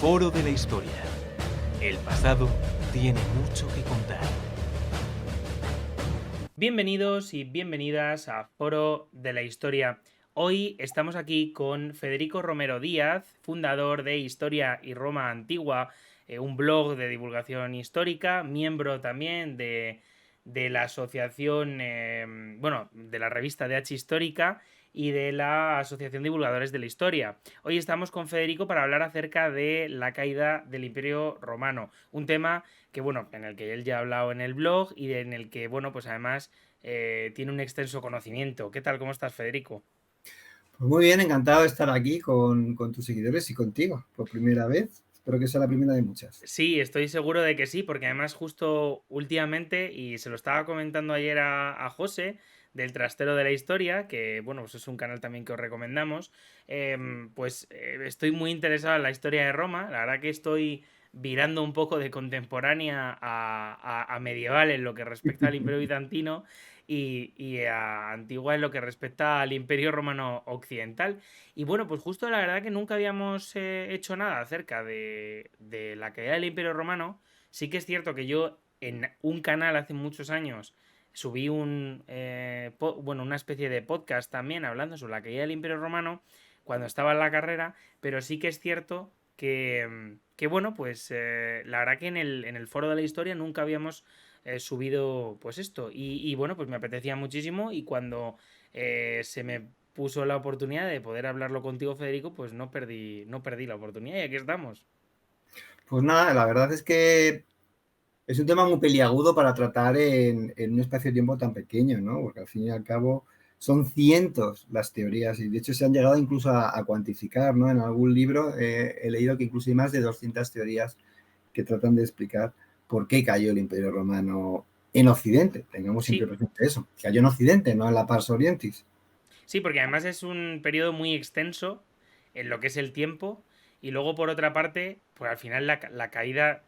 Foro de la Historia. El pasado tiene mucho que contar. Bienvenidos y bienvenidas a Foro de la Historia. Hoy estamos aquí con Federico Romero Díaz, fundador de Historia y Roma Antigua, un blog de divulgación histórica, miembro también de la asociación, de la revista DH Histórica y de la Asociación de Divulgadores de la Historia. Hoy estamos con Federico para hablar acerca de la caída del Imperio Romano, un tema que, en el que él ya ha hablado en el blog y en el que, pues además tiene un extenso conocimiento. ¿Qué tal? ¿Cómo estás, Federico? Pues muy bien, encantado de estar aquí con tus seguidores y contigo por primera vez. Espero que sea la primera de muchas. Sí, estoy seguro de que sí, porque además justo últimamente, y se lo estaba comentando ayer a José, del Trastero de la Historia, que pues es un canal también que os recomendamos, estoy muy interesado en la historia de Roma. La verdad que estoy virando un poco de contemporánea a medieval en lo que respecta al Imperio Bizantino y a antigua en lo que respecta al Imperio Romano Occidental. Y pues justo la verdad que nunca habíamos hecho nada acerca de la caída del Imperio Romano. Sí que es cierto que yo en un canal hace muchos años subí una especie de podcast también hablando sobre la caída del Imperio Romano cuando estaba en la carrera, pero sí que es cierto que la verdad que en el foro de la historia nunca habíamos subido pues esto pues me apetecía muchísimo y cuando se me puso la oportunidad de poder hablarlo contigo, Federico, pues no perdí la oportunidad y aquí estamos. Pues nada, la verdad es que es un tema muy peliagudo para tratar en un espacio de tiempo tan pequeño, ¿no? Porque al fin y al cabo son cientos las teorías y de hecho se han llegado incluso a cuantificar, ¿no? En algún libro he leído que incluso hay más de 200 teorías que tratan de explicar por qué cayó el Imperio Romano en Occidente. Tengamos siempre Sí, presente eso. Cayó en Occidente, no en la Pars Orientis. sí, porque además es un periodo muy extenso en lo que es el tiempo y luego por otra parte, pues al final la caída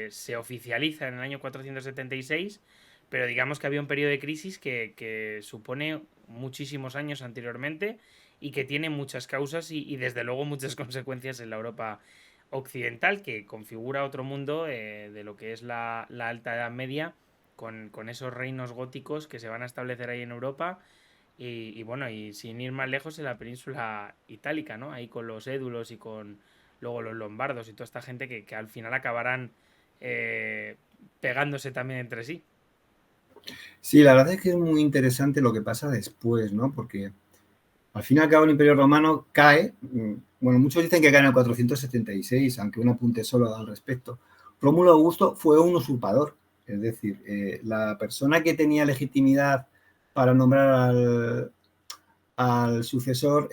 se oficializa en el año 476, pero digamos que había un periodo de crisis que supone muchísimos años anteriormente y que tiene muchas causas y desde luego muchas consecuencias en la Europa occidental, que configura otro mundo de lo que es la Alta Edad Media, con esos reinos góticos que se van a establecer ahí en Europa y sin ir más lejos en la península itálica, ¿no? Ahí con los édulos y con luego los lombardos y toda esta gente que al final acabarán eh, pegándose también entre sí. Sí, la verdad es que es muy interesante lo que pasa después, ¿no? Porque al fin y al cabo el Imperio Romano cae, bueno, muchos dicen que cae en el 476, aunque un apunte solo al respecto. Rómulo Augusto fue un usurpador, es decir, la persona que tenía legitimidad para nombrar al sucesor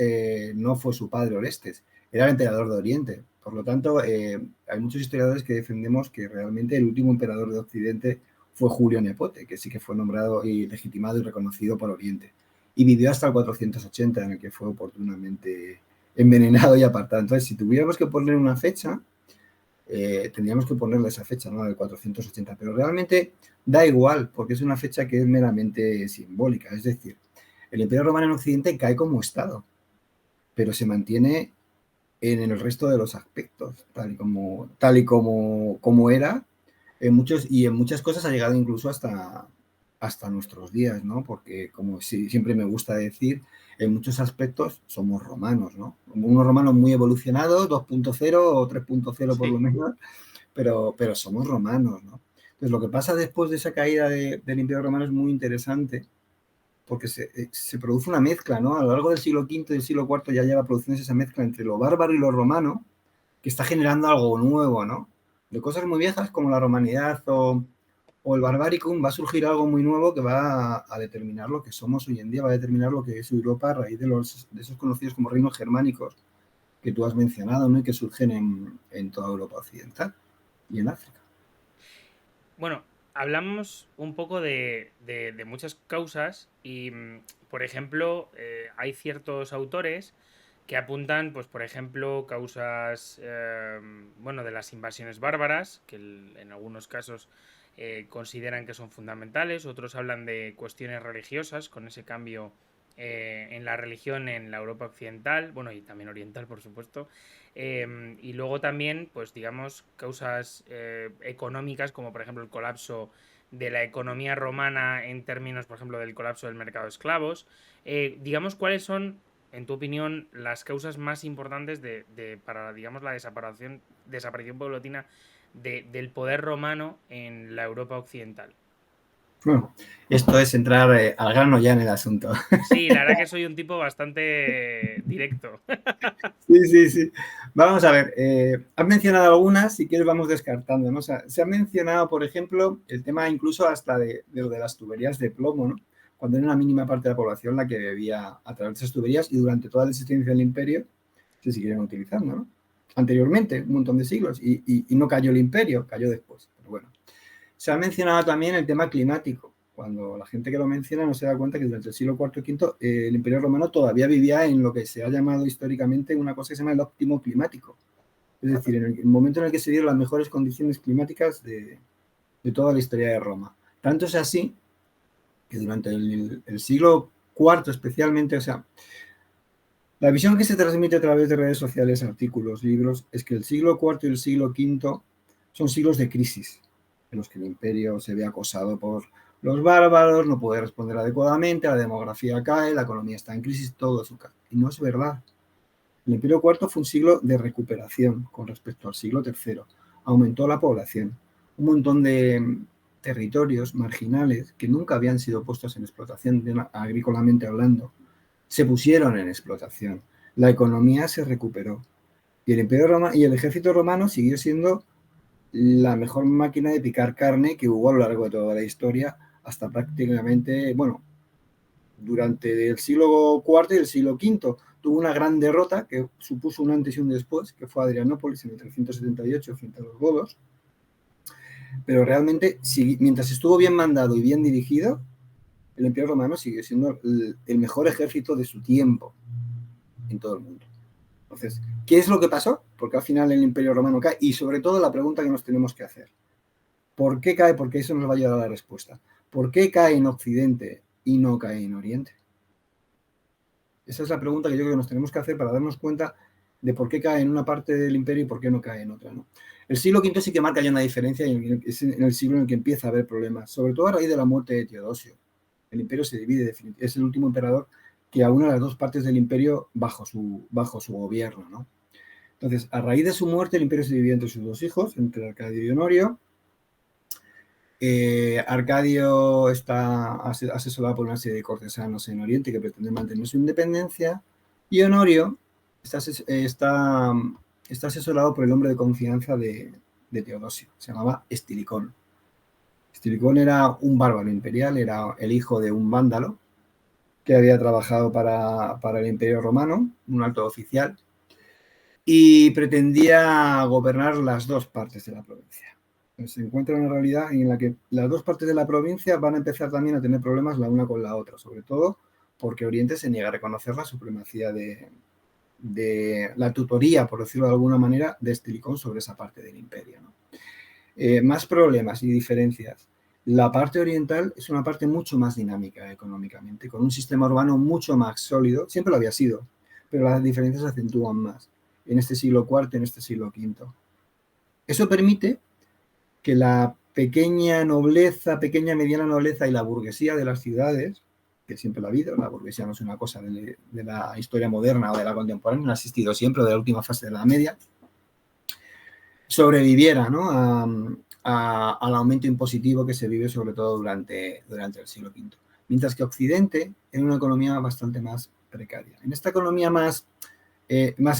no fue su padre Orestes, era el emperador de Oriente. Por lo tanto, hay muchos historiadores que defendemos que realmente el último emperador de Occidente fue Julio Nepote, que sí que fue nombrado y legitimado y reconocido por Oriente. Y vivió hasta el 480, en el que fue oportunamente envenenado y apartado. Entonces, si tuviéramos que poner una fecha, tendríamos que ponerle esa fecha, ¿no? Del 480. Pero realmente da igual, porque es una fecha que es meramente simbólica. Es decir, el Imperio Romano en Occidente cae como Estado, pero se mantiene en el resto de los aspectos, como era, en muchas cosas ha llegado incluso hasta nuestros días, ¿no? Porque, como siempre me gusta decir, en muchos aspectos somos romanos, ¿no? Unos romanos muy evolucionados, 2.0 o 3.0 por lo Sí, menos, pero somos romanos, ¿no? Entonces, lo que pasa después de esa caída del Imperio Romano es muy interesante porque se produce una mezcla, ¿no? A lo largo del siglo V y del siglo IV ya lleva produciéndose esa mezcla entre lo bárbaro y lo romano, que está generando algo nuevo, ¿no? De cosas muy viejas como la romanidad o el barbaricum va a surgir algo muy nuevo que va a determinar lo que somos hoy en día, va a determinar lo que es Europa a raíz de esos conocidos como reinos germánicos que tú has mencionado, ¿no? Y que surgen en toda Europa occidental y en África. bueno, hablamos un poco de muchas causas y, por ejemplo, hay ciertos autores que apuntan, pues, por ejemplo, causas, de las invasiones bárbaras, que en algunos casos consideran que son fundamentales, otros hablan de cuestiones religiosas con ese cambio en la religión en la Europa occidental, bueno, y también oriental, por supuesto. Y luego también, pues digamos, causas económicas, como por ejemplo el colapso de la economía romana en términos, por ejemplo, del colapso del mercado de esclavos. Digamos, ¿cuáles son, en tu opinión, las causas más importantes para, digamos, la desaparición paulatina del poder romano en la Europa occidental? Bueno, esto es entrar al grano ya en el asunto. Sí, la verdad que soy un tipo bastante directo. Sí, sí, sí. Vamos a ver, has mencionado algunas, si quieres vamos descartando, ¿no? O sea, se ha mencionado, por ejemplo, el tema incluso hasta de lo de las tuberías de plomo, ¿no? Cuando era una mínima parte de la población la que bebía a través de esas tuberías y durante toda la existencia del imperio se siguieron utilizando, ¿no? Anteriormente, un montón de siglos, y no cayó el imperio, cayó después. Pero bueno, se ha mencionado también el tema climático. Cuando la gente que lo menciona no se da cuenta que durante el siglo IV y V el Imperio Romano todavía vivía en lo que se ha llamado históricamente una cosa que se llama el óptimo climático. Es decir, en el momento en el que se dieron las mejores condiciones climáticas de toda la historia de Roma. Tanto es así que durante el siglo IV especialmente, o sea, la visión que se transmite a través de redes sociales, artículos, libros, es que el siglo IV y el siglo V son siglos de crisis, en los que el imperio se ve acosado por los bárbaros, no puede responder adecuadamente, la demografía cae, la economía está en crisis, todo eso cae. Y no es verdad. El imperio IV fue un siglo de recuperación con respecto al siglo III. Aumentó la población. Un montón de territorios marginales que nunca habían sido puestos en explotación agrícolamente hablando, se pusieron en explotación. La economía se recuperó. Y el Imperio Romano y el ejército romano siguió siendo la mejor máquina de picar carne que hubo a lo largo de toda la historia, hasta prácticamente, bueno, durante el siglo IV y el siglo V. Tuvo una gran derrota que supuso un antes y un después, que fue Adrianópolis en el 378 frente a los godos. Pero realmente, mientras estuvo bien mandado y bien dirigido, el Imperio Romano siguió siendo el mejor ejército de su tiempo en todo el mundo. Entonces, ¿qué es lo que pasó? Porque al final el Imperio Romano cae y sobre todo la pregunta que nos tenemos que hacer. ¿Por qué cae? Porque eso nos va a ayudar a la respuesta. ¿Por qué cae en Occidente y no cae en Oriente? Esa es la pregunta que yo creo que nos tenemos que hacer para darnos cuenta de por qué cae en una parte del imperio y por qué no cae en otra, ¿no? El siglo V sí que marca ya una diferencia y es en el siglo en el que empieza a haber problemas, sobre todo a raíz de la muerte de Teodosio. El imperio se divide definitivamente, es el último emperador que aúna las dos partes del imperio bajo su gobierno, ¿no? Entonces, a raíz de su muerte, el imperio se divide entre sus dos hijos, entre Arcadio y Honorio. Arcadio está asesorado por una serie de cortesanos en Oriente que pretenden mantener su independencia, y Honorio está asesorado por el hombre de confianza de Teodosio, se llamaba Estilicón. Estilicón era un bárbaro imperial, era el hijo de un vándalo que había trabajado para el Imperio Romano, un alto oficial, y pretendía gobernar las dos partes de la provincia. Entonces, se encuentra una realidad en la que las dos partes de la provincia van a empezar también a tener problemas la una con la otra, sobre todo porque Oriente se niega a reconocer la supremacía de la tutoría, por decirlo de alguna manera, de Estilicón sobre esa parte del imperio, ¿no? Más problemas y diferencias. La parte oriental es una parte mucho más dinámica económicamente, con un sistema urbano mucho más sólido, siempre lo había sido, pero las diferencias se acentúan más en este siglo IV, en este siglo V. Eso permite que la pequeña nobleza, pequeña mediana nobleza y la burguesía de las ciudades, que siempre la ha habido, la burguesía no es una cosa de la historia moderna o de la contemporánea, no ha existido siempre, de la última fase de la Media, sobreviviera, ¿no?, al aumento impositivo que se vive sobre todo durante el siglo V. Mientras que Occidente era una economía bastante más precaria. En esta economía más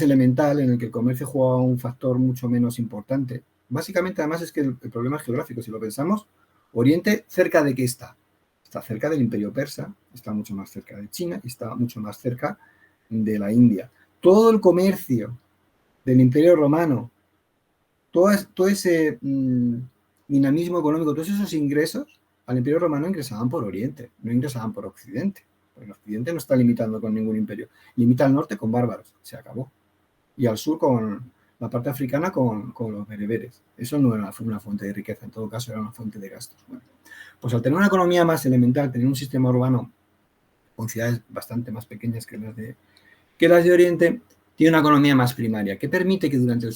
elemental, en el que el comercio juega un factor mucho menos importante, básicamente además es que el problema es geográfico. Si lo pensamos, Oriente, ¿cerca de qué está? Está cerca del Imperio Persa, está mucho más cerca de China y está mucho más cerca de la India. Todo el comercio del Imperio Romano, todo ese dinamismo económico, todos esos ingresos al Imperio Romano ingresaban por Oriente, no ingresaban por Occidente. Porque Occidente no está limitando con ningún imperio. Limita al norte con bárbaros, se acabó. Y al sur con la parte africana con los bereberes. Eso no era una fuente de riqueza, en todo caso era una fuente de gastos. Bueno, pues al tener una economía más elemental, tener un sistema urbano con ciudades bastante más pequeñas que las de Oriente, tiene una economía más primaria, que permite que durante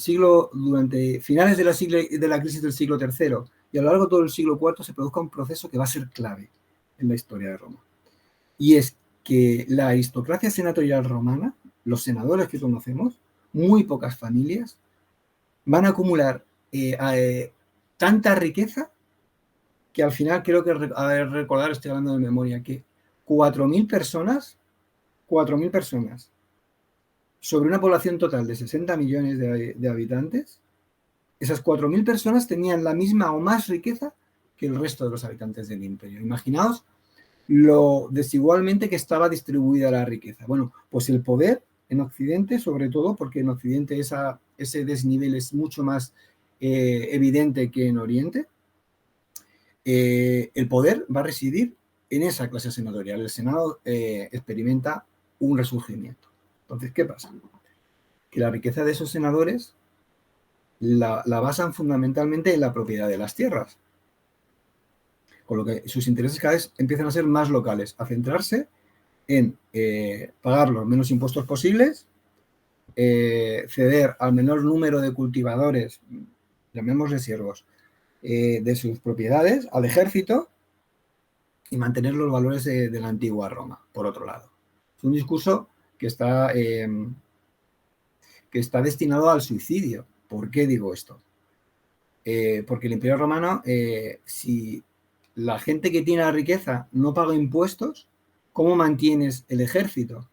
finales de la crisis del siglo III y a lo largo de todo el siglo IV se produzca un proceso que va a ser clave en la historia de Roma. Y es que la aristocracia senatorial romana, los senadores que conocemos, muy pocas familias, van a acumular tanta riqueza que al final creo que, recordar, estoy hablando de memoria, que 4.000 personas sobre una población total de 60 millones de habitantes, esas 4.000 personas tenían la misma o más riqueza que el resto de los habitantes del imperio. Imaginaos lo desigualmente que estaba distribuida la riqueza. Bueno, pues el poder en Occidente, sobre todo, porque en Occidente ese desnivel es mucho más evidente que en Oriente, el poder va a residir en esa clase senatorial. El Senado experimenta un resurgimiento. Entonces, ¿qué pasa? Que la riqueza de esos senadores la basan fundamentalmente en la propiedad de las tierras. Con lo que sus intereses cada vez empiezan a ser más locales, a centrarse en pagar los menos impuestos posibles, ceder al menor número de cultivadores, llamémosle siervos, de sus propiedades al ejército y mantener los valores de la antigua Roma, por otro lado. Es un discurso que está destinado al suicidio. ¿Por qué digo esto? Porque el Imperio Romano, si la gente que tiene la riqueza no paga impuestos, ¿cómo mantienes el ejército?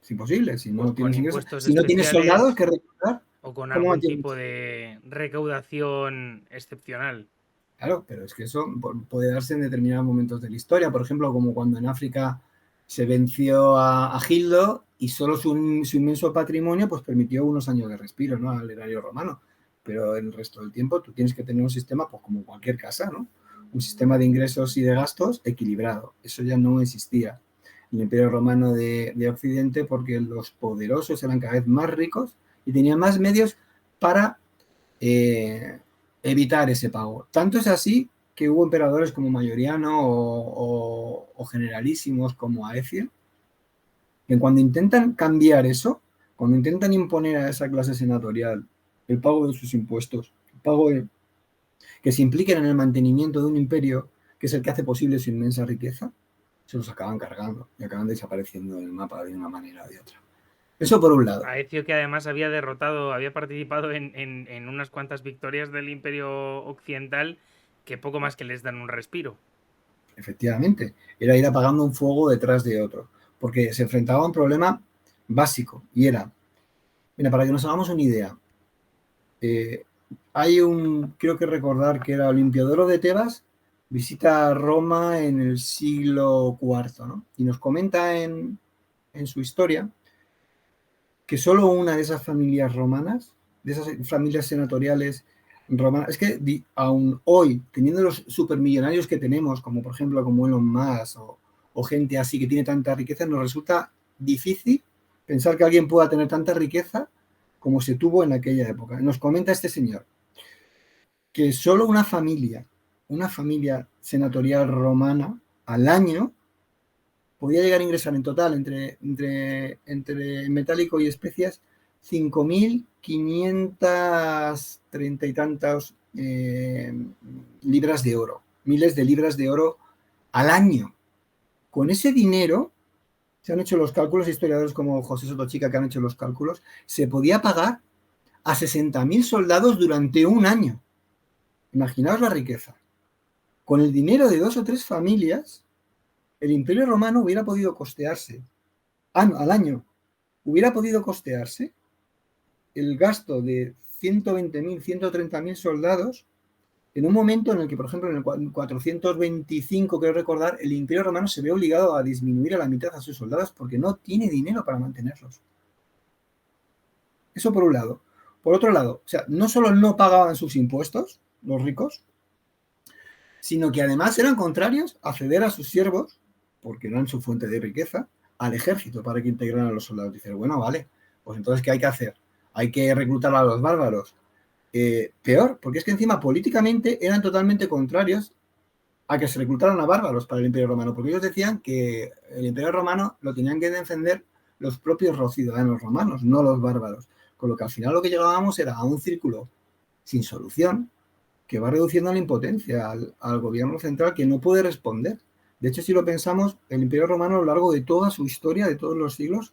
Es imposible, si no tienes ingresos, si no tienes soldados que reclutar. O con algún tipo de recaudación excepcional. Claro, pero es que eso puede darse en determinados momentos de la historia. Por ejemplo, como cuando en África se venció a Gildo y solo su inmenso patrimonio pues permitió unos años de respiro, ¿no?, al erario romano. Pero el resto del tiempo tú tienes que tener un sistema, pues como cualquier casa, ¿no?, un sistema de ingresos y de gastos equilibrado. Eso ya no existía en el Imperio Romano de Occidente, porque los poderosos eran cada vez más ricos y tenían más medios para evitar ese pago. Tanto es así que hubo emperadores como Mayoriano o generalísimos como Aecio, que cuando intentan cambiar eso, cuando intentan imponer a esa clase senatorial el pago de sus impuestos, el pago que se impliquen en el mantenimiento de un imperio que es el que hace posible su inmensa riqueza, se los acaban cargando y acaban desapareciendo del mapa de una manera o de otra. Eso por un lado. Aecio, que además había participado en unas cuantas victorias del Imperio Occidental, que poco más que les dan un respiro. Efectivamente, era ir apagando un fuego detrás de otro, porque se enfrentaba a un problema básico y era, mira, para que nos hagamos una idea, creo que recordar que era Olimpiodoro de Tebas, visita Roma en el siglo IV, ¿no?, y nos comenta en su historia que solo una de esas familias romanas, de esas familias senatoriales romanas, es que aún hoy, teniendo los supermillonarios que tenemos, como por ejemplo como Elon Musk o gente así que tiene tanta riqueza, nos resulta difícil pensar que alguien pueda tener tanta riqueza como se tuvo en aquella época. Nos comenta este señor que solo una familia senatorial romana al año podía llegar a ingresar en total entre metálico y especias 5.530 y tantas libras de oro, miles de libras de oro al año. Con ese dinero, se han hecho los cálculos, historiadores como José Sotochica que han hecho los cálculos, se podía pagar a 60.000 soldados durante un año. Imaginaos la riqueza. Con el dinero de 2 o 3 familias, el Imperio Romano hubiera podido costearse, al año, hubiera podido costearse el gasto de 120.000, 130.000 soldados en un momento en el que, por ejemplo, en el 425, quiero recordar, el Imperio Romano se ve obligado a disminuir a la mitad a sus soldados porque no tiene dinero para mantenerlos. Eso por un lado. Por otro lado, o sea, no solo no pagaban sus impuestos, los ricos, sino que además eran contrarios a ceder a sus siervos, porque eran su fuente de riqueza, al ejército para que integraran a los soldados. Dicen, bueno, vale, pues entonces, ¿qué hay que hacer? Hay que reclutar a los bárbaros. Peor, porque es que encima políticamente eran totalmente contrarios a que se reclutaran a bárbaros para el Imperio Romano, porque ellos decían que el Imperio Romano lo tenían que defender los propios ciudadanos romanos, no los bárbaros. Con lo que al final lo que llegábamos era a un círculo sin solución que va reduciendo la impotencia al gobierno central que no puede responder. De hecho, si lo pensamos, el Imperio Romano a lo largo de toda su historia, de todos los siglos,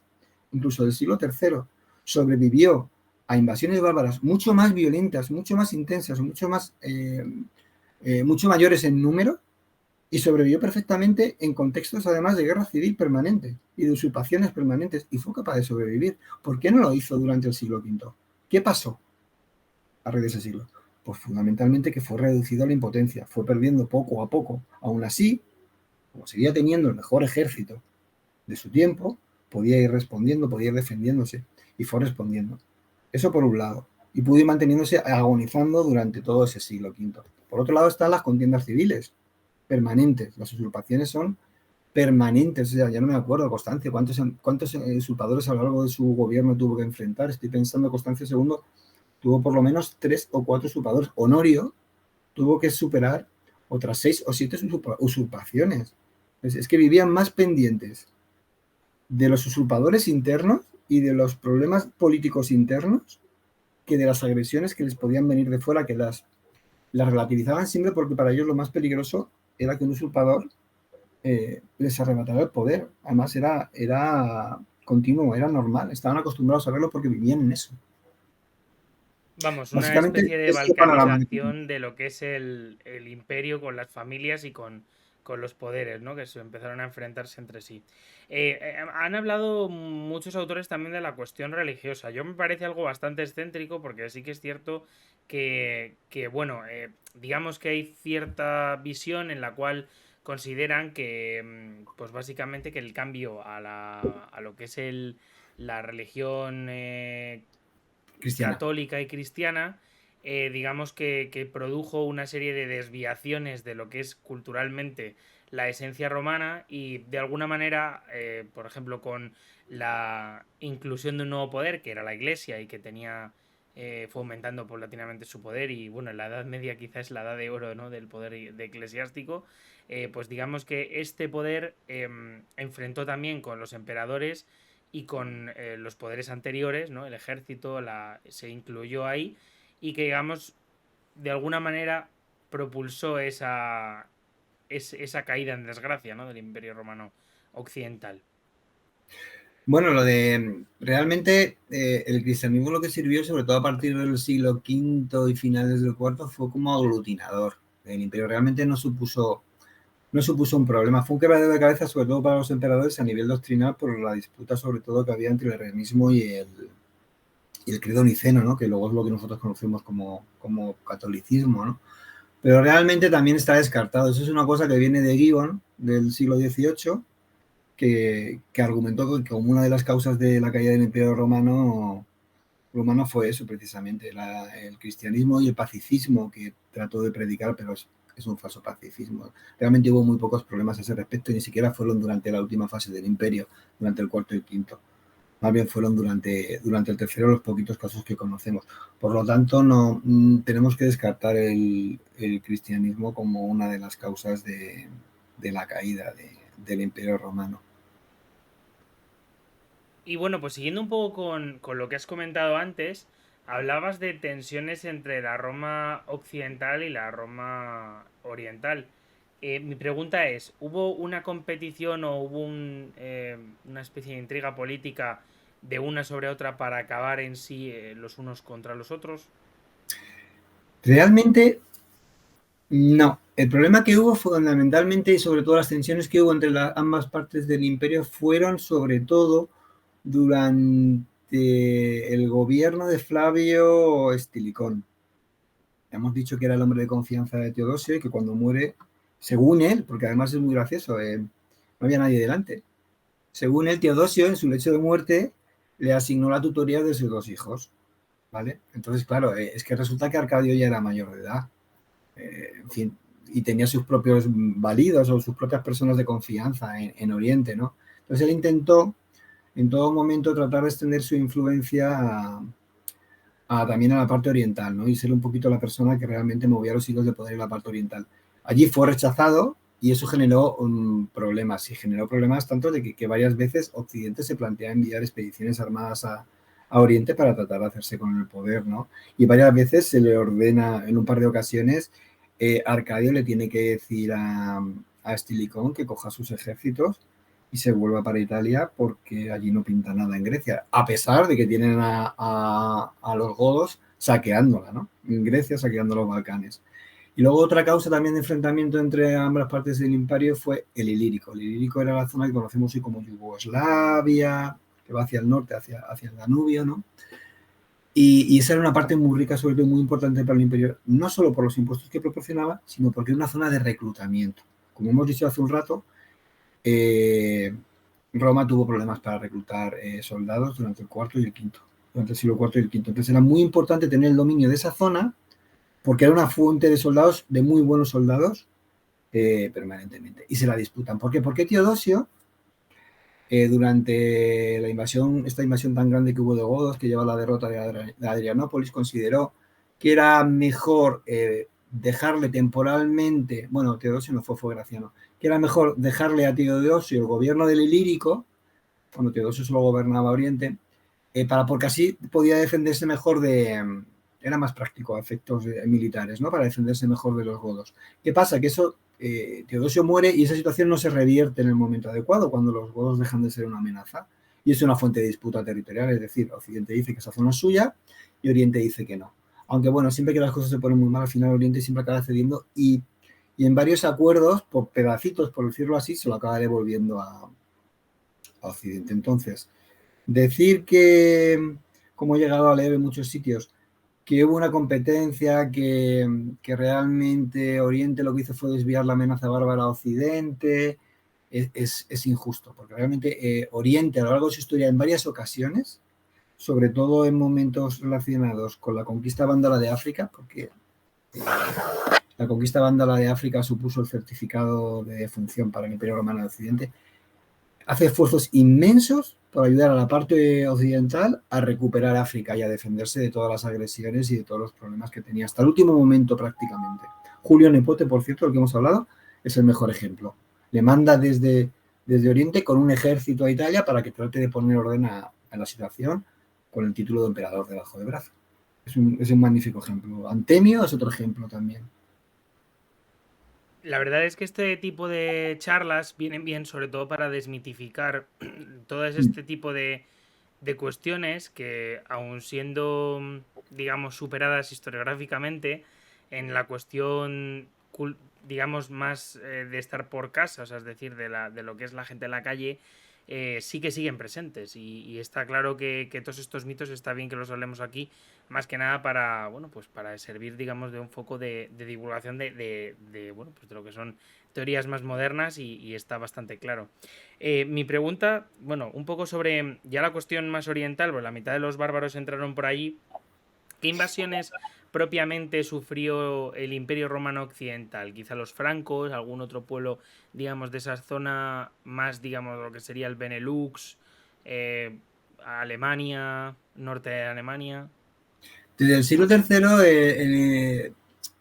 incluso del siglo III, sobrevivió a invasiones bárbaras mucho más violentas, mucho más intensas, mucho mayores en número, y sobrevivió perfectamente en contextos además de guerra civil permanente y de usurpaciones permanentes, y fue capaz de sobrevivir. ¿Por qué no lo hizo durante el siglo V? ¿Qué pasó a raíz de ese siglo? Pues fundamentalmente que fue reducido a la impotencia, fue perdiendo poco a poco. Aún así, como seguía teniendo el mejor ejército de su tiempo, podía ir respondiendo, podía ir defendiéndose, y fue respondiendo. Eso por un lado. Y pudo ir manteniéndose agonizando durante todo ese siglo V. Por otro lado están las contiendas civiles, permanentes. Las usurpaciones son permanentes. O sea, ya no me acuerdo, Constancio, cuántos usurpadores a lo largo de su gobierno tuvo que enfrentar. Estoy pensando, Constancio II tuvo por lo menos 3 o 4 usurpadores. Honorio tuvo que superar otras 6 o 7 usurpaciones. Es que vivían más pendientes de los usurpadores internos y de los problemas políticos internos que de las agresiones que les podían venir de fuera, que las relativizaban siempre, porque para ellos lo más peligroso era que un usurpador les arrebatara el poder. Además era continuo, era normal, estaban acostumbrados a verlo porque vivían en eso. Vamos, una Básicamente, especie de ese es el panorama. balcanización de lo que es el imperio con las familias y con los poderes, ¿no? Que se empezaron a enfrentarse entre sí. Han hablado muchos autores también de la cuestión religiosa. Yo me parece algo bastante excéntrico porque sí que es cierto bueno, digamos que hay cierta visión en la cual consideran que, pues básicamente que el cambio a lo que es la religión Cristiana. católica y cristiana, digamos que produjo una serie de desviaciones de lo que es culturalmente la esencia romana y de alguna manera, por ejemplo, con la inclusión de un nuevo poder, que era la Iglesia y que tenía fue aumentando paulatinamente su poder y bueno, en la Edad Media quizás es la edad de oro, ¿no? Del poder eclesiástico, pues digamos que este poder enfrentó también con los emperadores y con los poderes anteriores, ¿no? El ejército se incluyó ahí y que, digamos, de alguna manera propulsó esa caída en desgracia, ¿no? Del Imperio Romano Occidental. Bueno, realmente el cristianismo lo que sirvió, sobre todo a partir del siglo V y finales del IV, fue como aglutinador del imperio. Realmente no supuso un problema. Fue un quebradero de cabeza, sobre todo para los emperadores, a nivel doctrinal, por la disputa sobre todo que había entre el arrianismo y el credo niceno, ¿no? Que luego es lo que nosotros conocemos como catolicismo, ¿no? Pero realmente también está descartado. Eso es una cosa que viene de Gibbon, del siglo XVIII, que argumentó que como una de las causas de la caída del Imperio Romano fue eso, precisamente, el cristianismo y el pacifismo que trató de predicar, pero es un falso pacifismo. Realmente hubo muy pocos problemas a ese respecto y ni siquiera fueron durante la última fase del imperio, durante el cuarto y el quinto. Más bien fueron durante el tercero los poquitos casos que conocemos. Por lo tanto, no tenemos que descartar el cristianismo como una de las causas de la caída del Imperio Romano. Y bueno, pues siguiendo un poco con lo que has comentado antes, hablabas de tensiones entre la Roma occidental y la Roma oriental. Mi pregunta es, ¿hubo una competición o hubo una especie de intriga política de una sobre otra para acabar en sí los unos contra los otros? Realmente, no. El problema que hubo fundamentalmente y sobre todo las tensiones que hubo entre ambas partes del imperio fueron sobre todo durante el gobierno de Flavio Estilicón. Hemos dicho que era el hombre de confianza de Teodosio y que cuando muere, según él, porque además es muy gracioso, no había nadie delante. Según él, Teodosio, en su lecho de muerte, le asignó la tutoría de sus 2 hijos. ¿Vale? Entonces, claro, es que resulta que Arcadio ya era mayor de edad. En fin, y tenía sus propios validos o sus propias personas de confianza en Oriente, ¿no? Entonces él intentó en todo momento tratar de extender su influencia también a la parte oriental, ¿no? Y ser un poquito la persona que realmente movía los hilos de poder en la parte oriental. Allí fue rechazado y eso generó problemas. Y generó problemas tanto de que varias veces Occidente se plantea enviar expediciones armadas a Oriente para tratar de hacerse con el poder, ¿no? Y varias veces se le ordena, en un par de ocasiones, Arcadio le tiene que decir a Estilicón que coja sus ejércitos y se vuelva para Italia porque allí no pinta nada en Grecia, a pesar de que tienen a los godos saqueándola, ¿no? En Grecia saqueando los Balcanes. Y luego otra causa también de enfrentamiento entre ambas partes del imperio fue el Ilírico. El Ilírico era la zona que conocemos hoy como Yugoslavia, que va hacia el norte, hacia el Danubio, ¿no? Y esa era una parte muy rica, sobre todo muy importante para el imperio, no solo por los impuestos que proporcionaba, sino porque era una zona de reclutamiento. Como hemos dicho hace un rato, Roma tuvo problemas para reclutar soldados durante el cuarto y el quinto, durante el siglo IV y el quinto. Entonces era muy importante tener el dominio de esa zona porque era una fuente de soldados, de muy buenos soldados, permanentemente. Y se la disputan. ¿Por qué? Porque Teodosio, durante esta invasión tan grande que hubo de godos, que lleva a la derrota de Adrianópolis, consideró que era mejor dejarle temporalmente, bueno, Teodosio no fue Graciano, que era mejor dejarle a Teodosio el gobierno del Ilírico, cuando Teodosio solo gobernaba Oriente, porque así podía defenderse mejor era más práctico a efectos militares, ¿no? Para defenderse mejor de los godos. ¿Qué pasa? Que eso, Teodosio muere y esa situación no se revierte en el momento adecuado, cuando los godos dejan de ser una amenaza. Y es una fuente de disputa territorial, es decir, Occidente dice que esa zona es suya y Oriente dice que no. Aunque bueno, siempre que las cosas se ponen muy mal, al final Oriente siempre acaba cediendo y en varios acuerdos, por pedacitos, por decirlo así, se lo acaba devolviendo a Occidente. Entonces, decir que, como he llegado a leer en muchos sitios, que hubo una competencia, que realmente Oriente lo que hizo fue desviar la amenaza bárbara a Occidente, es injusto, porque realmente Oriente a lo largo de su historia en varias ocasiones, sobre todo en momentos relacionados con la conquista vándala de África, porque la conquista vándala de África supuso el certificado de defunción para el Imperio Romano de Occidente, hace esfuerzos inmensos por ayudar a la parte occidental a recuperar África y a defenderse de todas las agresiones y de todos los problemas que tenía hasta el último momento prácticamente. Julio Nepote, por cierto, del que hemos hablado, es el mejor ejemplo. Le manda desde Oriente con un ejército a Italia para que trate de poner orden a la situación con el título de emperador debajo del brazo. Es un magnífico ejemplo. Antemio es otro ejemplo también. La verdad es que este tipo de charlas vienen bien, sobre todo para desmitificar todo este tipo de cuestiones que, aun siendo, digamos, superadas historiográficamente, en la cuestión, digamos, más de estar por casa, o sea, es decir, de lo que es la gente en la calle, sí que siguen presentes. Y está claro que todos estos mitos está bien que los hablemos aquí, más que nada para, bueno, pues para servir, digamos, de un foco de divulgación bueno, pues de lo que son teorías más modernas y está bastante claro. Mi pregunta, bueno, un poco sobre ya la cuestión más oriental, pues la mitad de los bárbaros entraron por allí. ¿Qué invasiones propiamente sufrió el Imperio Romano Occidental? Quizá los francos, algún otro pueblo, digamos, de esa zona más, digamos, lo que sería el Benelux, Alemania, norte de Alemania. Desde el siglo III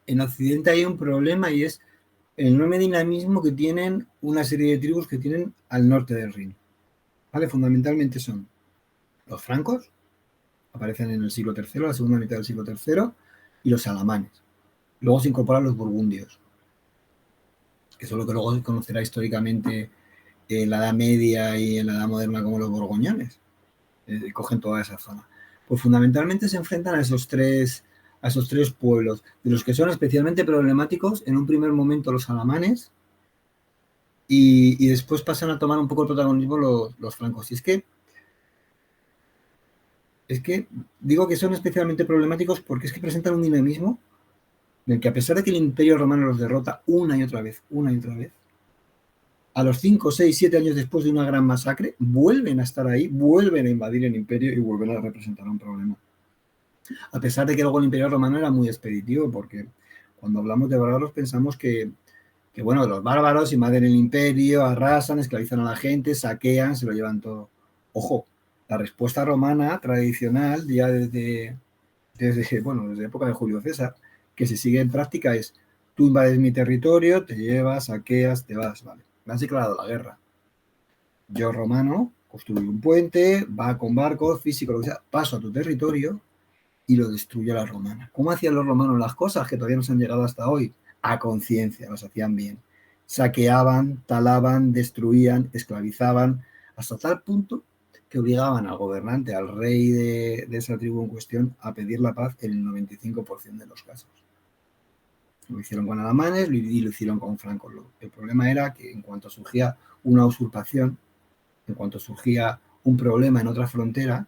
en Occidente hay un problema y es el enorme dinamismo que tienen una serie de tribus que tienen al norte del Rin. ¿Vale? Fundamentalmente son los francos, aparecen en el siglo III, la segunda mitad del siglo III, y los alamanes. Luego se incorporan los burgundios, que son lo que luego se conocerá históricamente en la Edad Media y en la Edad Moderna como los borgoñones. Cogen toda esa zona. Pues fundamentalmente se enfrentan a esos tres pueblos, de los que son especialmente problemáticos en un primer momento los alamanes y después pasan a tomar un poco el protagonismo los francos. Y es que digo que son especialmente problemáticos porque es que presentan un dinamismo en el que, a pesar de que el Imperio Romano los derrota una y otra vez, a los 5, 6, 7 años después de una gran masacre, vuelven a estar ahí, vuelven a invadir el imperio y vuelven a representar un problema. A pesar de que luego el Imperio Romano era muy expeditivo, porque cuando hablamos de bárbaros pensamos que bueno, los bárbaros invaden el imperio, arrasan, esclavizan a la gente, saquean, se lo llevan todo. Ojo, la respuesta romana tradicional, ya desde época de Julio César, que se sigue en práctica es: tú invades mi territorio, te llevas, saqueas, te vas, vale. Me has declarado la guerra. Yo, romano, construyo un puente, va con barcos, físico, lo que sea, paso a tu territorio y lo destruyo a la romana. ¿Cómo hacían los romanos las cosas que todavía no se han llegado hasta hoy? A conciencia, las hacían bien. Saqueaban, talaban, destruían, esclavizaban, hasta tal punto que obligaban al gobernante, al rey de esa tribu en cuestión, a pedir la paz en el 95% de los casos. Lo hicieron con alamanes y lo hicieron con francos. El problema era que en cuanto surgía una usurpación, en cuanto surgía un problema en otra frontera,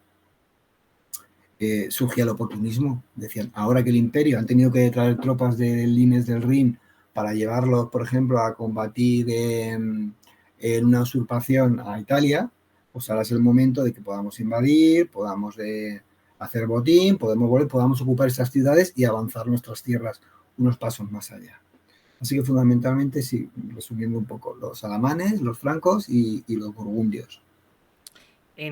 surgía el oportunismo. Decían, ahora que el imperio han tenido que traer tropas de líneas del Rin para llevarlos, por ejemplo, a combatir en una usurpación a Italia, pues ahora es el momento de que podamos invadir, podamos hacer botín, podamos ocupar estas ciudades y avanzar nuestras tierras unos pasos más allá. Así que fundamentalmente, sí, resumiendo un poco, los alamanes, los francos y los burgundios. Hay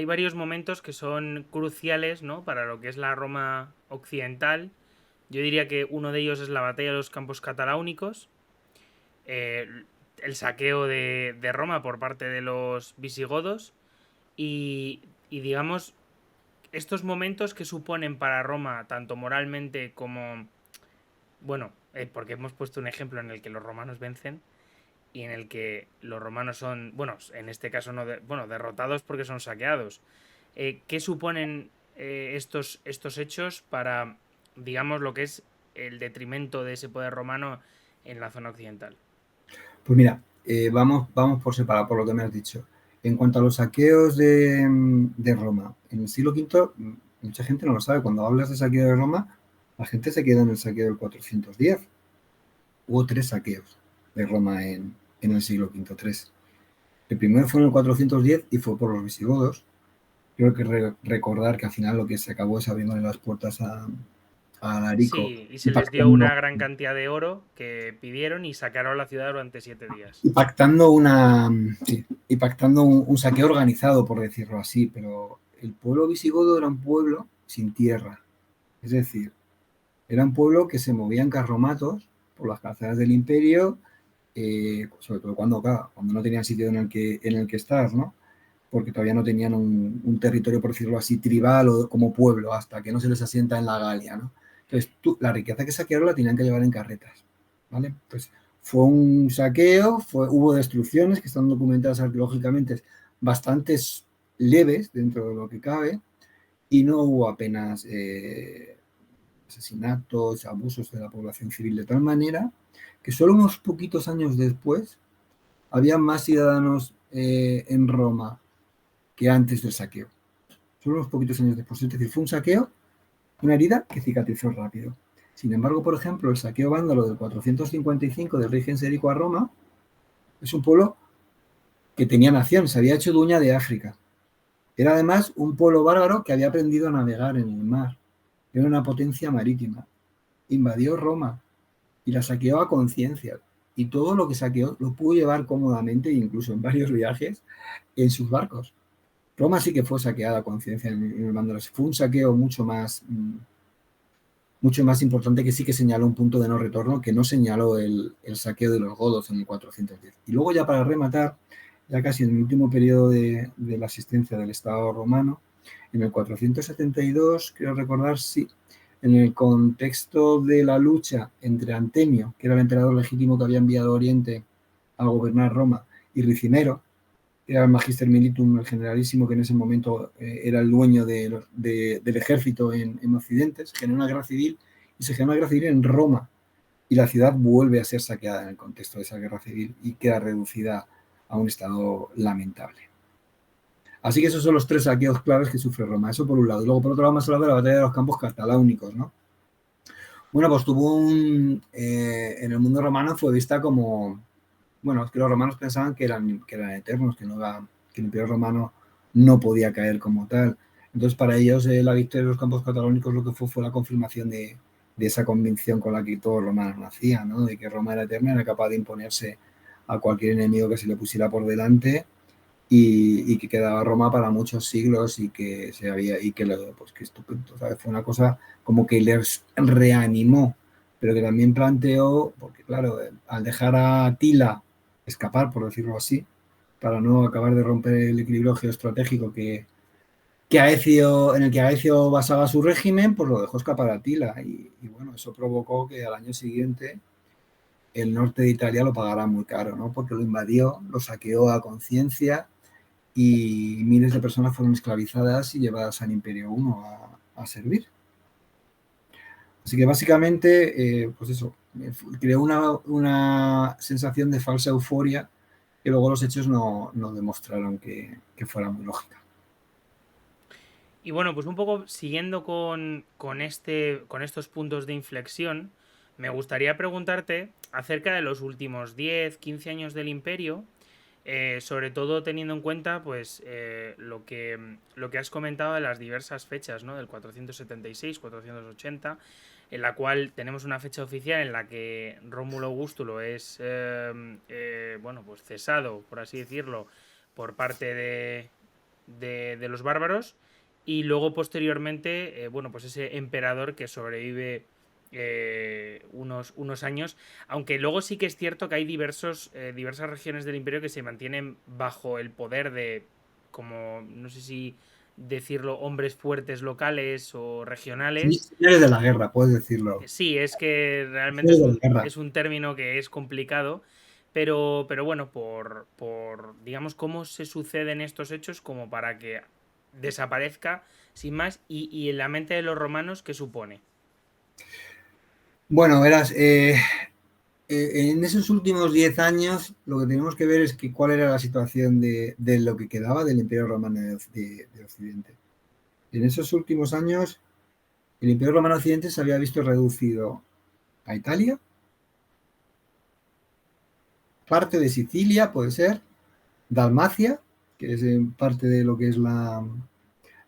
varios momentos que son cruciales, ¿no?, para lo que es la Roma occidental. Yo diría que uno de ellos es la batalla de los Campos Cataláunicos, el saqueo de Roma por parte de los visigodos y digamos, estos momentos que suponen para Roma, tanto moralmente como, bueno, porque hemos puesto un ejemplo en el que los romanos vencen y en el que los romanos son, bueno, en este caso no, derrotados porque son saqueados. ¿Qué suponen estos hechos para, digamos, lo que es el detrimento de ese poder romano en la zona occidental? Pues mira, vamos por separado, por lo que me has dicho. En cuanto a los saqueos de Roma, en el siglo V, mucha gente no lo sabe. Cuando hablas de saqueo de Roma, la gente se queda en el saqueo del 410. Hubo 3 saqueos de Roma en el siglo V, 3. El primero fue en el 410 y fue por los visigodos. Creo que recordar que al final lo que se acabó es abriendo las puertas a Alarico. Sí, y se les dio una gran cantidad de oro que pidieron y sacaron la ciudad durante 7 días. Y pactando un saqueo organizado, por decirlo así, pero el pueblo visigodo era un pueblo sin tierra. Es decir, era un pueblo que se movía en carromatos por las calzadas del imperio, sobre todo cuando no tenían sitio en el que estar, ¿no? Porque todavía no tenían un territorio, por decirlo así, tribal o como pueblo, hasta que no se les asienta en la Galia, ¿no? Entonces, la riqueza que saquearon la tenían que llevar en carretas, ¿vale? Pues fue un saqueo, hubo destrucciones que están documentadas arqueológicamente bastante leves dentro de lo que cabe y no hubo apenas asesinatos, abusos de la población civil, de tal manera que solo unos poquitos años después había más ciudadanos en Roma que antes del saqueo. Solo unos poquitos años después. Es decir, fue un saqueo, una herida que cicatrizó rápido. Sin embargo, por ejemplo, el saqueo vándalo del 455 del rey Genserico a Roma es un pueblo que tenía nación, se había hecho dueña de África. Era además un pueblo bárbaro que había aprendido a navegar en el mar. Era una potencia marítima. Invadió Roma y la saqueó a conciencia. Y todo lo que saqueó lo pudo llevar cómodamente, incluso en varios viajes, en sus barcos. Roma sí que fue saqueada a conciencia en el Vándalos. Fue un saqueo mucho más importante, que sí que señaló un punto de no retorno, que no señaló el saqueo de los godos en el 410. Y luego, ya para rematar, ya casi en el último periodo de la existencia del Estado romano, en el 472, quiero recordar, sí, en el contexto de la lucha entre Antemio, que era el emperador legítimo que había enviado a Oriente a gobernar Roma, y Ricimero, era el Magister Militum, el generalísimo que en ese momento era el dueño del ejército en Occidente. Se genera una guerra civil, y se genera una guerra civil en Roma, y la ciudad vuelve a ser saqueada en el contexto de esa guerra civil y queda reducida a un estado lamentable. Así que esos son los 3 saqueos claves que sufre Roma. Eso por un lado. Y luego, por otro lado, vamos a hablar de la batalla de los Campos Cataláunicos, ¿no? Bueno, pues en el mundo romano fue vista como, bueno, es que los romanos pensaban que eran eternos, que el Imperio Romano no podía caer como tal. Entonces, para ellos, la victoria de los Campos Cataláunicos lo que fue la confirmación de esa convicción con la que todos los romanos nacían, ¿no? De que Roma era eterna, era capaz de imponerse a cualquier enemigo que se le pusiera por delante y que quedaba Roma para muchos siglos y que se había y que pues que estupendo, ¿sabes? Fue una cosa como que les reanimó, pero que también planteó, porque claro, al dejar a Tila escapar, por decirlo así, para no acabar de romper el equilibrio geoestratégico en el que Aecio basaba su régimen, pues lo dejó escapar a Tila y bueno, eso provocó que al año siguiente el norte de Italia lo pagara muy caro, ¿no? Porque lo invadió, lo saqueó a conciencia y miles de personas fueron esclavizadas y llevadas al Imperio I a servir. Así que básicamente, pues eso, creó una sensación de falsa euforia que luego los hechos no demostraron que fuera muy lógica. Y bueno, pues un poco siguiendo con estos puntos de inflexión, me gustaría preguntarte acerca de los últimos 10, 15 años del imperio, sobre todo teniendo en cuenta pues lo que has comentado de las diversas fechas, ¿no? Del 476, 480, en la cual tenemos una fecha oficial en la que Rómulo Augustulo es bueno, pues cesado, por así decirlo, por parte de los bárbaros, y luego posteriormente, bueno, pues ese emperador que sobrevive unos años, aunque luego sí que es cierto que hay diversas regiones del imperio que se mantienen bajo el poder de, como, no sé si decirlo, hombres fuertes locales o regionales. Señores de la guerra, puedes decirlo. Sí, es que realmente Señores de la guerra. es un término que es complicado, pero bueno, por, digamos, cómo se suceden estos hechos como para que desaparezca sin más y en la mente de los romanos, ¿qué supone? Bueno, verás, en esos últimos 10 años lo que tenemos que ver es que cuál era la situación de lo que quedaba del Imperio Romano de Occidente. En esos últimos años, el Imperio Romano de Occidente se había visto reducido a Italia, parte de Sicilia, puede ser, Dalmacia, que es parte de lo que es la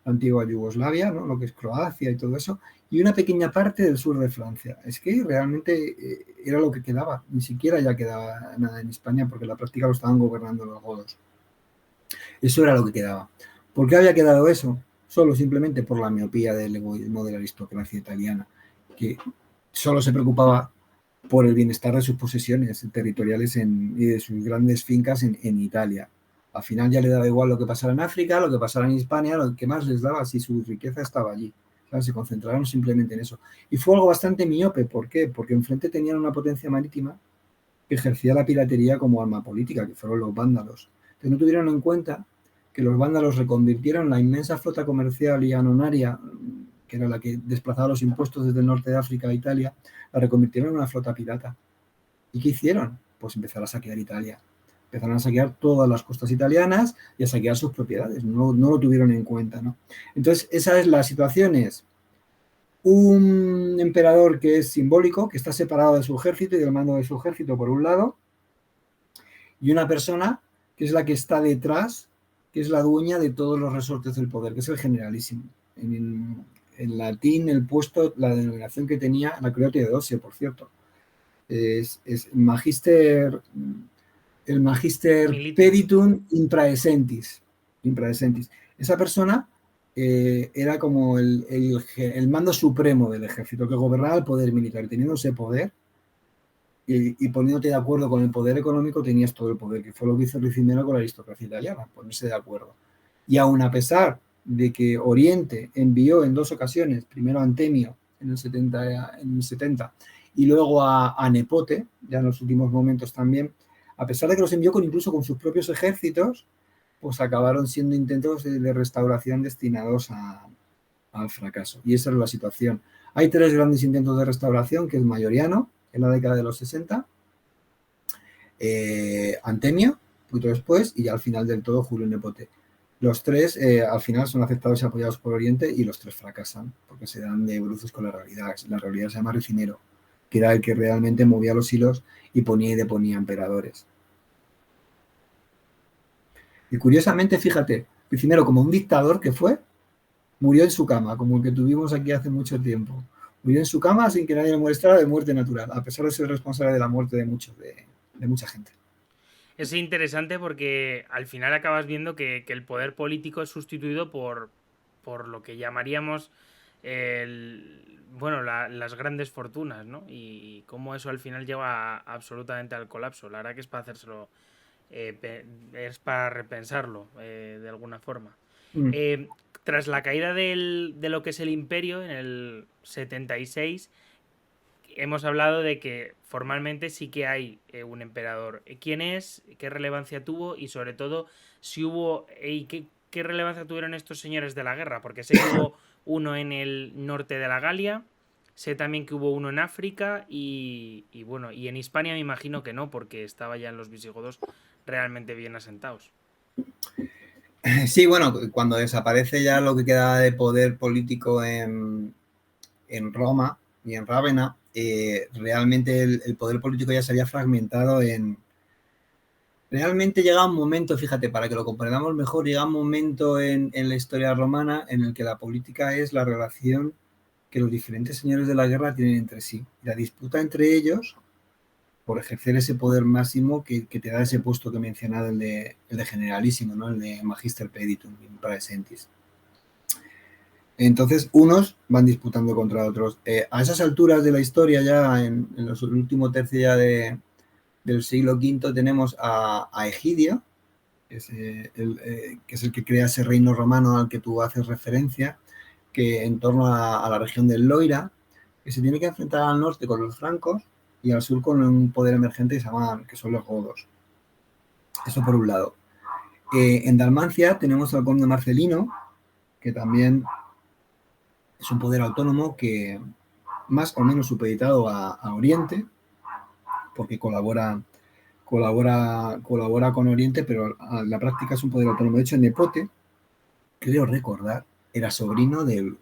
antigua Yugoslavia, ¿no? Lo que es Croacia y todo eso, y una pequeña parte del sur de Francia. Es que realmente era lo que quedaba, ni siquiera ya quedaba nada en España porque en la práctica lo estaban gobernando los godos. Eso era lo que quedaba. ¿Por qué había quedado eso? Solo simplemente por la miopía del egoísmo de la aristocracia italiana, que solo se preocupaba por el bienestar de sus posesiones territoriales y de sus grandes fincas en Italia. Al final ya le daba igual lo que pasara en África, lo que pasara en Hispania, lo que más les daba si su riqueza estaba allí. ¿Sabes? Se concentraron simplemente en eso. Y fue algo bastante miope. ¿Por qué? Porque enfrente tenían una potencia marítima que ejercía la piratería como arma política, que fueron los vándalos. Entonces no tuvieron en cuenta que los vándalos reconvirtieron la inmensa flota comercial y anonaria, que era la que desplazaba los impuestos desde el norte de África a Italia, la reconvirtieron en una flota pirata. ¿Y qué hicieron? Pues empezar a saquear Italia. Empezaron a saquear todas las costas italianas y a saquear sus propiedades. No lo tuvieron en cuenta, ¿no? Entonces, esa es la situación. Es un emperador que es simbólico, que está separado de su ejército y del mando de su ejército, por un lado, y una persona que es la que está detrás, que es la dueña de todos los resortes del poder, que es el generalísimo. En latín, el puesto, la denominación que tenía, la creó Teodosio, por cierto. Es magister, el magister Militum. peritum impraesentis. Esa persona era como el mando supremo del ejército, que gobernaba el poder militar. Teniendo ese poder y poniéndote de acuerdo con el poder económico, tenías todo el poder, que fue lo que hizo Ricimero con la aristocracia italiana, ponerse de acuerdo. Y aún a pesar de que Oriente envió en 2 ocasiones, primero a Antemio en el 70 y luego a Nepote, ya en los últimos momentos también, a pesar de que los envió incluso con sus propios ejércitos, pues acabaron siendo intentos de restauración destinados al fracaso. Y esa es la situación. Hay 3 grandes intentos de restauración, que es Mayoriano, en la década de los 60, Antemio, un poquito después, y ya al final del todo Julio Nepote. Los 3 al final son aceptados y apoyados por Oriente y los 3 fracasan, porque se dan de bruces con la realidad. La realidad se llama Ricimero, que era el que realmente movía los hilos y ponía y deponía emperadores. Y curiosamente, fíjate, Ricimero, como un dictador que fue, murió en su cama, como el que tuvimos aquí hace mucho tiempo. Murió en su cama sin que nadie le molestara, de muerte natural, a pesar de ser responsable de la muerte de mucha gente. Es interesante porque al final acabas viendo que el poder político es sustituido por lo que llamaríamos bueno, las grandes fortunas, ¿no? Y cómo eso al final lleva absolutamente al colapso. La verdad que es para hacérselo, es para repensarlo de alguna forma. Mm. Eh, Tras la caída de lo que es el imperio en el 76, hemos hablado de que formalmente sí que hay un emperador. ¿Quién es? ¿Qué relevancia tuvo? Y sobre todo, si hubo... ¿Y qué relevancia tuvieron estos señores de la guerra? Porque sé que hubo uno en el norte de la Galia, sé también que hubo uno en África y bueno, y en Hispania me imagino que no, porque estaba ya en los visigodos realmente bien asentados. Sí, bueno, cuando desaparece ya lo que queda de poder político en Roma y en Rávena, realmente el poder político ya se había fragmentado en... Realmente llega un momento, fíjate, para que lo comprendamos mejor, llega un momento en la historia romana en el que la política es la relación que los diferentes señores de la guerra tienen entre sí. La disputa entre ellos por ejercer ese poder máximo que te da ese puesto que he mencionado, el de generalísimo, ¿no? El de magister peditum in praesentis. Entonces, unos van disputando contra otros. A esas alturas de la historia, ya en los últimos tercio ya del siglo V, tenemos a Egidio, que es el que crea ese reino romano al que tú haces referencia, que en torno a la región del Loira, que se tiene que enfrentar al norte con los francos y al sur con un poder emergente que son los godos. Eso por un lado. En Dalmacia tenemos al conde Marcelino, que también es un poder autónomo que más o menos supeditado a Oriente, porque colabora con Oriente, pero a la práctica es un poder autónomo. De hecho, Nepote, creo recordar, era sobrino del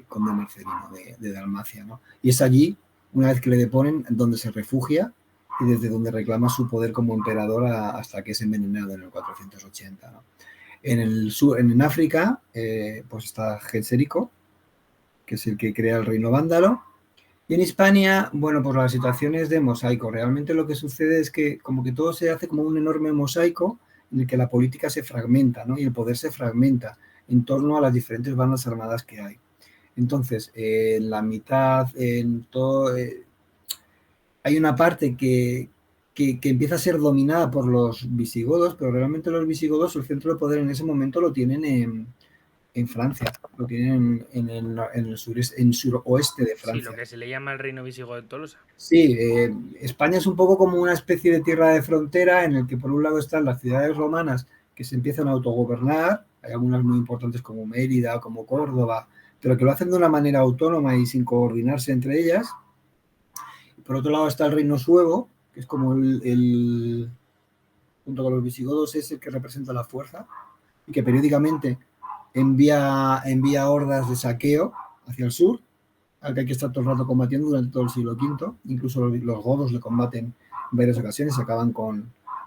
conde Marcelino de Dalmacia, ¿no? Y es allí, una vez que le deponen, donde se refugia y desde donde reclama su poder como emperador hasta que es envenenado en el 480, ¿no? En el sur, en África, pues está Genserico, que es el que crea el reino vándalo. Y en Hispania, bueno, pues la situación es de mosaico. Realmente lo que sucede es que como que todo se hace como un enorme mosaico en el que la política se fragmenta, ¿no? Y el poder se fragmenta en torno a las diferentes bandas armadas que hay. Entonces, en la mitad, en todo, hay una parte que empieza a ser dominada por los visigodos, pero realmente los visigodos, el centro de poder en ese momento lo tienen en Francia, lo tienen en suroeste de Sí, lo Francia. que se le llama el reino visigodo de Tolosa. Sí, España es un poco como una especie de tierra de frontera en el que por un lado están las ciudades romanas que se empiezan a autogobernar, hay algunas muy importantes como Mérida, como Córdoba, pero que lo hacen de una manera autónoma y sin coordinarse entre ellas. Por otro lado está el reino suevo, que es como junto con los visigodos, es el que representa la fuerza y que periódicamente envía hordas de saqueo hacia el sur, al que hay que estar todo el rato combatiendo durante todo el siglo V. Incluso los godos le combaten en varias ocasiones, se acaban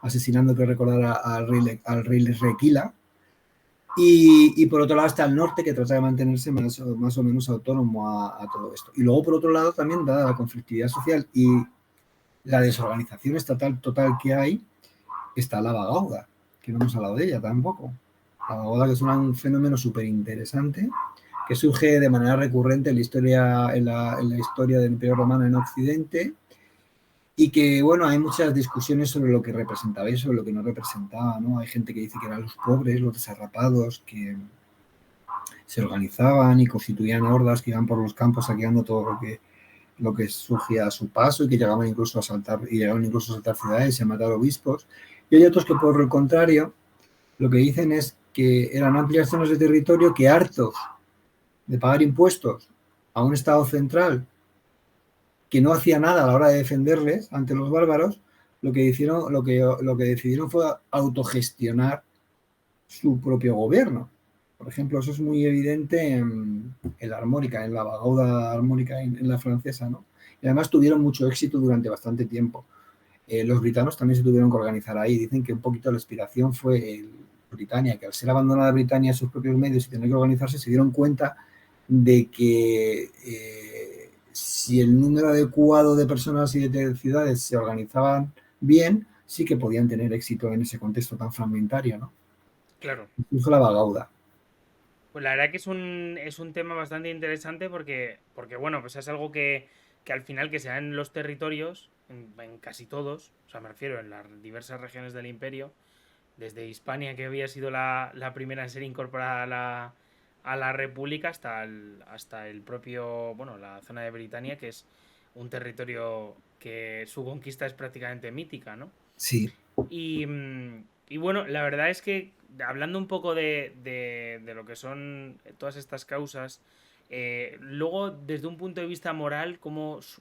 asesinando, que recordar, al rey Requila. Y por otro lado está el norte, que trata de mantenerse más o menos autónomo a todo esto. Y luego, por otro lado, también, dada la conflictividad social y la desorganización estatal total que hay, está la Bagauda, que no hemos hablado de ella tampoco. La Bagauda, que es un fenómeno súper interesante, que surge de manera recurrente en la historia del Imperio Romano en Occidente, y que, bueno, hay muchas discusiones sobre lo que representaba y sobre lo que no representaba, ¿no? Hay gente que dice que eran los pobres, los desarrapados, que se organizaban y constituían hordas que iban por los campos saqueando todo lo que surgía a su paso y que llegaban incluso a saltar ciudades y a matar obispos. Y hay otros que, por el contrario, lo que dicen es que eran amplias zonas de territorio que, hartos de pagar impuestos a un Estado central que no hacía nada a la hora de defenderles ante los bárbaros, lo que decidieron fue autogestionar su propio gobierno. Por ejemplo, eso es muy evidente en la armónica, en la Bagauda armónica en la francesa, ¿no? Y además tuvieron mucho éxito durante bastante tiempo. Los britanos también se tuvieron que organizar ahí. Dicen que un poquito la inspiración fue Britania, que al ser abandonada Britania a sus propios medios y tener que organizarse, se dieron cuenta de que si el número adecuado de personas y de ciudades se organizaban bien, sí que podían tener éxito en ese contexto tan fragmentario, ¿no? Claro. Incluso la Bagauda. Pues la verdad que es un tema bastante interesante porque bueno, pues es algo que al final que se da en los territorios, en casi todos, o sea, me refiero en las diversas regiones del imperio, desde Hispania, que había sido la primera en ser incorporada a la República, hasta el propio, bueno, la zona de Britania, que es un territorio que su conquista es prácticamente mítica, ¿no? Sí. Y bueno, la verdad es que hablando un poco de lo que son todas estas causas, luego desde un punto de vista moral,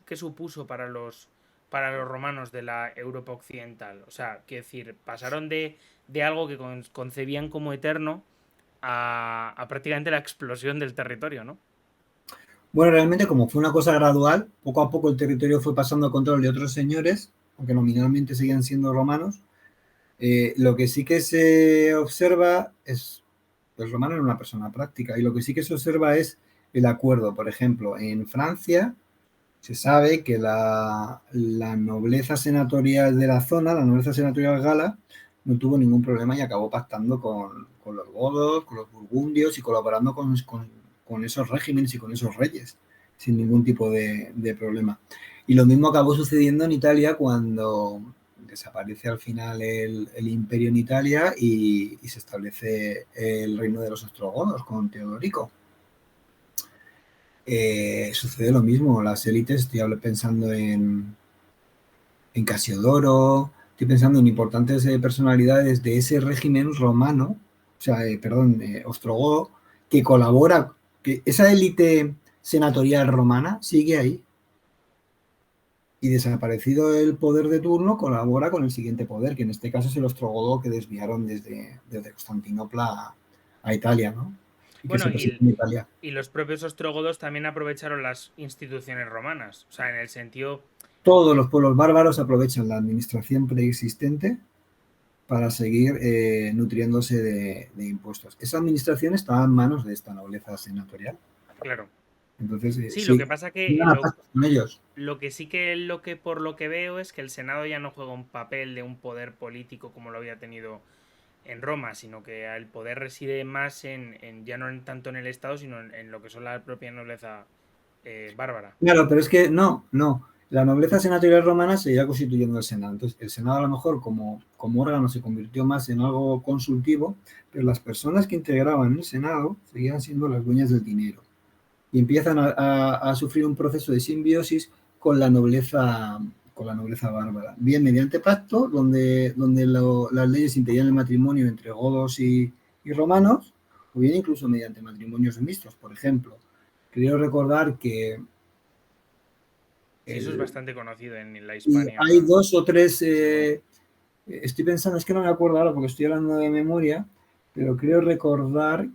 ¿qué supuso para los romanos de la Europa occidental? O sea, quiero decir, pasaron de algo que concebían como eterno a prácticamente la explosión del territorio, ¿no? Bueno, realmente como fue una cosa gradual, poco a poco el territorio fue pasando a control de otros señores, aunque nominalmente seguían siendo romanos. Lo que sí que se observa es, el romano era una persona práctica, y lo que sí que se observa es el acuerdo. Por ejemplo, en Francia se sabe que la nobleza senatorial de la zona, la nobleza senatorial gala, no tuvo ningún problema y acabó pactando con los godos, con los burgundios y colaborando con esos regímenes y con esos reyes, sin ningún tipo de problema. Y lo mismo acabó sucediendo en Italia cuando desaparece al final el imperio en Italia y se establece el reino de los ostrogodos con Teodorico. Sucede lo mismo, las élites, estoy pensando en Casiodoro, estoy pensando en importantes personalidades de ese régimen romano, o sea, ostrogodo, que colabora, que esa élite senatorial romana sigue ahí. Y desaparecido el poder de turno, colabora con el siguiente poder, que en este caso es el ostrogodo que desviaron desde Constantinopla a Italia, ¿no? Y que Bueno, se presentó en Italia. y los propios ostrogodos también aprovecharon las instituciones romanas, o sea, en el sentido. Todos los pueblos bárbaros aprovechan la administración preexistente para seguir nutriéndose de impuestos. Esa administración estaba en manos de esta nobleza senatorial. Claro. Entonces, Sí, lo sí, que pasa que con ellos. lo que sí que por lo que veo es que el Senado ya no juega un papel de un poder político como lo había tenido en Roma, sino que el poder reside más ya no tanto en el Estado, sino en lo que son la propia nobleza bárbara. Claro, pero es que no. La nobleza senatorial romana seguía constituyendo el Senado. Entonces, el Senado a lo mejor como órgano se convirtió más en algo consultivo, pero las personas que integraban el Senado seguían siendo las dueñas del dinero. Y empiezan a sufrir un proceso de simbiosis con la nobleza bárbara. Bien mediante pacto, donde las leyes impedían el matrimonio entre godos y romanos, o bien incluso mediante matrimonios mixtos. Por ejemplo, creo recordar que Sí, eso es bastante conocido en la y Hispania. hay 2 o 3, estoy pensando, es que no me acuerdo ahora porque estoy hablando de memoria, pero creo recordar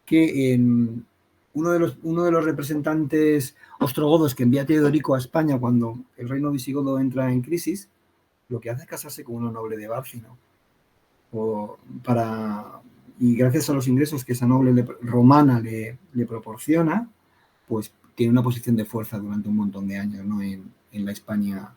que en uno de los representantes ostrogodos que envía Teodorico a España cuando el reino visigodo entra en crisis, lo que hace es casarse con una noble de Bárcino. Y gracias a los ingresos que esa noble romana le proporciona, pues tiene una posición de fuerza durante un montón de años, ¿no? en la Hispania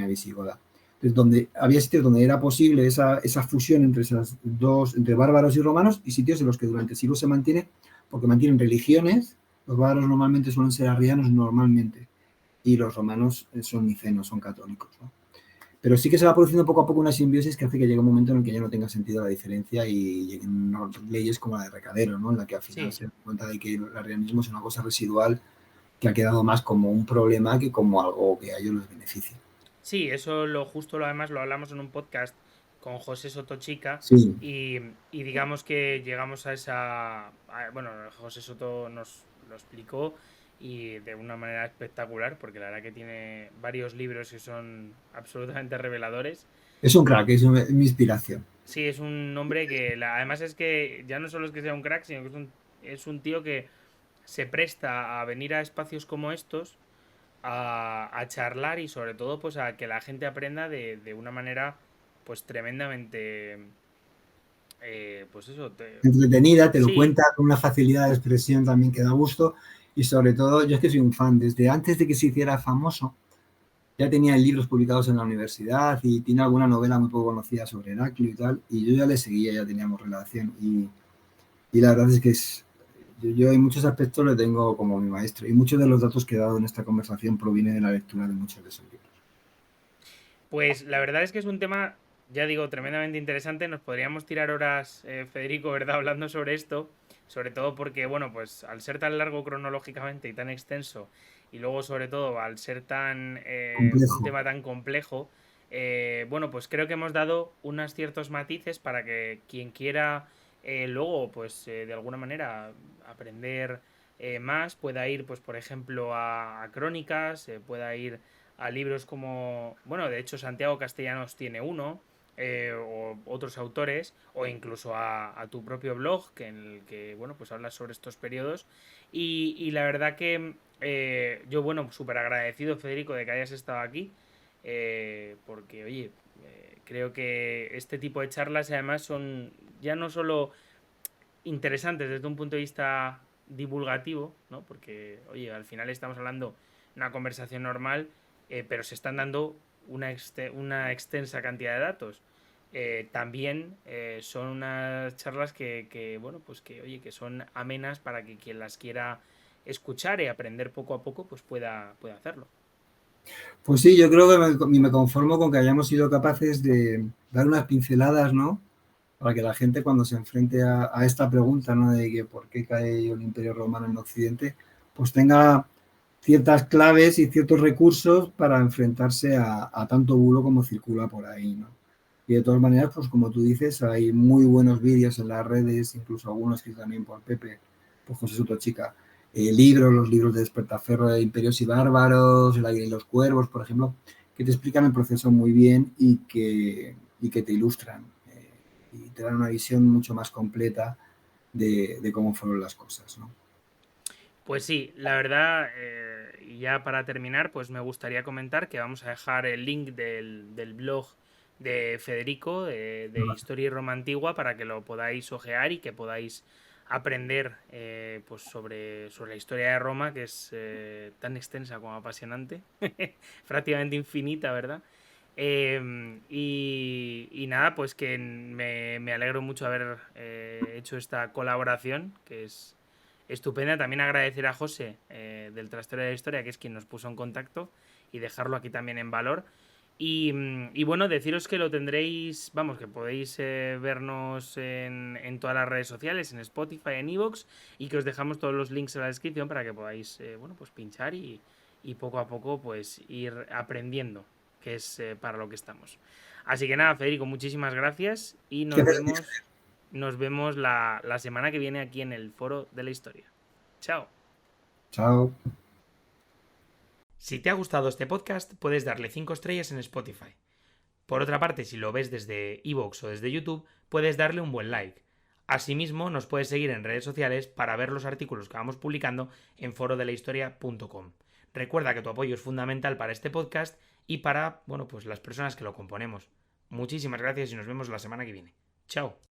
visigoda. Entonces, había sitios donde era posible esa fusión entre esas dos, entre bárbaros y romanos, y sitios en los que durante siglos se mantiene, porque mantienen religiones. Los bárbaros normalmente suelen ser arrianos normalmente, y los romanos son nicenos, son católicos, ¿no? Pero sí que se va produciendo poco a poco una simbiosis que hace que llegue un momento en el que ya no tenga sentido la diferencia y lleguen leyes como la de Recadero, ¿no? En la que al final se da cuenta de que el arrianismo es una cosa residual que ha quedado más como un problema que como algo que a ellos les beneficia. Sí, eso además lo hablamos en un podcast con José Soto Chica, Sí. y digamos que llegamos bueno, José Soto nos lo explicó y de una manera espectacular, porque la verdad que tiene varios libros que son absolutamente reveladores. Es un crack, es mi inspiración. Sí, es un hombre que además es que ya no solo es que sea un crack, sino que es un tío que se presta a venir a espacios como estos a charlar y sobre todo pues a que la gente aprenda de una manera pues tremendamente pues eso entretenida, te lo sí, cuenta con una facilidad de expresión también que da gusto, y sobre todo yo es que soy un fan desde antes de que se hiciera famoso. ya tenía libros publicados en la universidad y tiene alguna novela muy poco conocida sobre Heraclio y tal, y yo ya le seguía, ya teníamos relación, y la verdad es que yo en muchos aspectos le tengo como mi maestro, y muchos de los datos que he dado en esta conversación provienen de la lectura de muchos de esos libros. Pues la verdad es que es un tema, ya digo, tremendamente interesante. Nos podríamos tirar horas, Federico, ¿verdad?, hablando sobre esto. Sobre todo porque, bueno, pues al ser tan largo cronológicamente y tan extenso, y luego sobre todo al ser tan un Complejo. tema tan complejo, bueno, pues creo que hemos dado unos ciertos matices para que quien quiera luego, pues de alguna manera aprender más, pueda ir, pues por ejemplo, a crónicas, pueda ir a libros como, bueno, de hecho Santiago Castellanos tiene uno, o otros autores, o incluso a tu propio blog, que en el que, bueno, pues hablas sobre estos periodos. Y la verdad que yo, bueno, súper agradecido, Federico, de que hayas estado aquí, porque, oye, creo que este tipo de charlas además son ya no solo interesantes desde un punto de vista divulgativo, ¿no? Porque, oye, al final estamos hablando de una conversación normal, pero se están dando una extensa cantidad de datos. También son unas charlas bueno, pues que, oye, que son amenas para que quien las quiera escuchar y aprender poco a poco, pues pueda hacerlo. Pues sí, yo creo que me conformo con que hayamos sido capaces de dar unas pinceladas, ¿no? Para que la gente cuando se enfrente a esta pregunta, ¿no? De que por qué cae el Imperio Romano en Occidente, pues tenga ciertas claves y ciertos recursos para enfrentarse a tanto bulo como circula por ahí, ¿no? Y de todas maneras, pues como tú dices, hay muy buenos vídeos en las redes, incluso algunos escritos también por Pepe, por José Sotochica, los libros de Despertaferro de Imperios y Bárbaros, El Águila y los Cuervos, por ejemplo, que te explican el proceso muy bien y que te ilustran y te dan una visión mucho más completa de cómo fueron las cosas, ¿no? Pues sí, la verdad, y ya para terminar, pues me gustaría comentar que vamos a dejar el link del blog de Federico, de Historia y Roma Antigua, para que lo podáis ojear y que podáis aprender pues sobre la historia de Roma, que es tan extensa como apasionante, prácticamente infinita, ¿verdad? Y nada, pues que me alegro mucho haber hecho esta colaboración, que es estupenda. También agradecer a José del Trastero de la Historia, que es quien nos puso en contacto, y dejarlo aquí también en valor. Y bueno, deciros que lo tendréis, vamos, que podéis vernos en todas las redes sociales, en Spotify, en Evox, y que os dejamos todos los links en la descripción para que podáis, bueno, pues pinchar y poco a poco pues ir aprendiendo, que es para lo que estamos. Así que nada, Federico, muchísimas gracias y nos vemos la semana que viene aquí en el Foro de la Historia. Chao. Chao. Si te ha gustado este podcast, puedes darle 5 estrellas en Spotify. Por otra parte, si lo ves desde iVoox o desde YouTube, puedes darle un buen like. Asimismo, nos puedes seguir en redes sociales para ver los artículos que vamos publicando en forodelahistoria.com. Recuerda que tu apoyo es fundamental para este podcast y para, bueno, pues las personas que lo componemos. Muchísimas gracias y nos vemos la semana que viene. Chao.